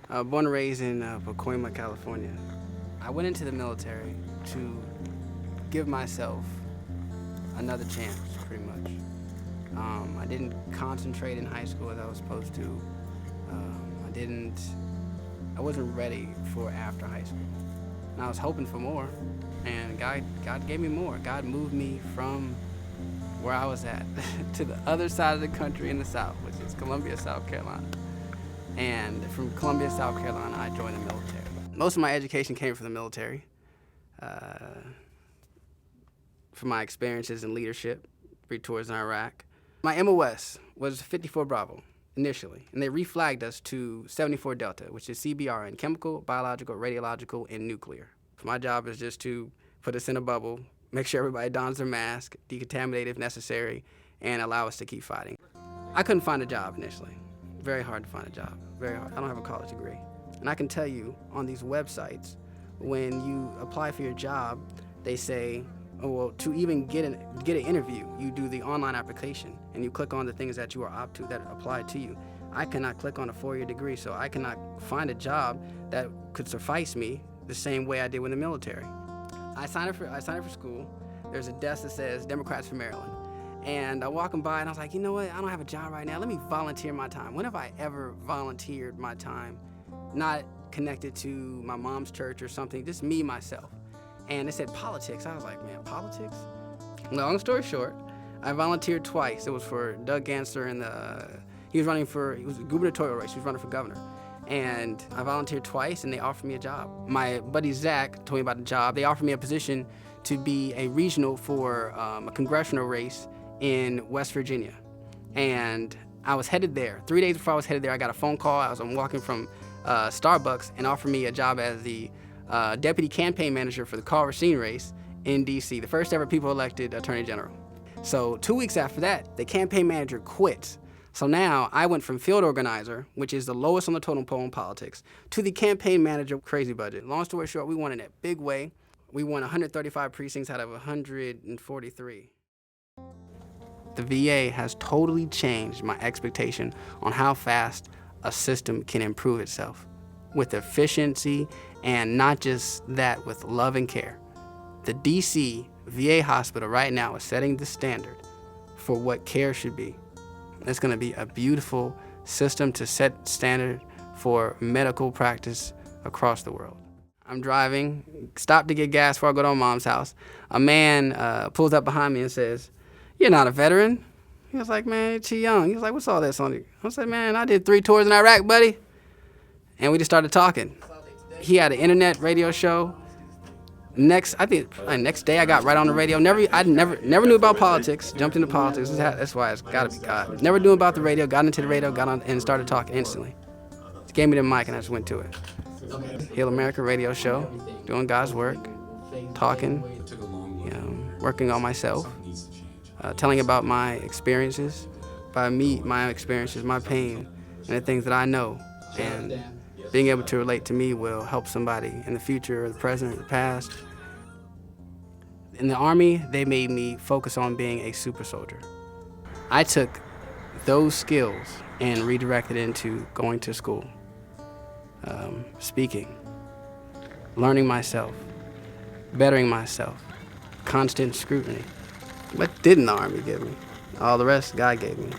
Born and raised in Pacoima, California. I went into the military to give myself another chance, pretty much. I didn't concentrate in high school as I was supposed to. I wasn't ready for after high school. And I was hoping for more, and God gave me more. God moved me from where I was at to the other side of the country in the South, which is Columbia, South Carolina. And from Columbia, South Carolina, I joined the military. Most of my education came from the military, from my experiences in leadership, 3 tours in Iraq. My MOS was 54 Bravo initially, and they reflagged us to 74 Delta, which is CBRN, chemical, biological, radiological, and nuclear. My job is just to put us in a bubble, make sure everybody dons their mask, decontaminate if necessary, and allow us to keep fighting. I couldn't find a job initially. Very hard to find a job, very hard. I don't have a college degree. And I can tell you on these websites, when you apply for your job, they say, oh, well, to even get an interview, you do the online application and you click on the things that you are opt to that apply to you. I cannot click on a 4-year degree, so I cannot find a job that could suffice me the same way I did with the military. I signed up for school. There's a desk that says Democrats for Maryland. And I walking by and I was like, you know what, I don't have a job right now. Let me volunteer my time. When have I ever volunteered my time? Not connected to my mom's church or something, just me, myself. And it said politics. I was like, man, politics? Long story short, I volunteered twice. It was for Doug Gansler and he was a gubernatorial race. He was running for governor. And I volunteered twice and they offered me a job. My buddy Zach told me about the job. They offered me a position to be a regional for a congressional race in West Virginia. And I was headed there. 3 days before I was headed there, I got a phone call. I'm walking from Starbucks and offered me a job as the deputy campaign manager for the Carl Racine race in DC, the first ever people elected attorney general. So 2 weeks after that, the campaign manager quits. So now I went from field organizer, which is the lowest on the totem pole in politics, to the campaign manager, crazy budget. Long story short, we won in a big way. We won 135 precincts out of 143. The VA has totally changed my expectation on how fast a system can improve itself with efficiency, and not just that, with love and care. The DC VA hospital right now is setting the standard for what care should be. It's going to be a beautiful system to set standard for medical practice across the world. I'm driving, stop to get gas before I go to my mom's house. A man pulls up behind me and says, "You're not a veteran." He was like, "Man, you're too young." He was like, "What's all this on you?" I was like, "Man, I did 3 tours in Iraq, buddy." And we just started talking. He had an internet radio show. Next day I got right on the radio. I never knew about politics. Jumped into politics. That's why it's got to be God. Never knew about the radio. Got into the radio. Got on and started talking instantly. He gave me the mic and I just went to it. Heal America radio show, doing God's work, talking, working on myself, telling about my experiences, my experiences, my pain, and the things that I know, and being able to relate to me will help somebody in the future, or the present, or the past. In the Army, they made me focus on being a super soldier. I took those skills and redirected into going to school, speaking, learning myself, bettering myself, constant scrutiny. What didn't the Army give me? All the rest God gave me.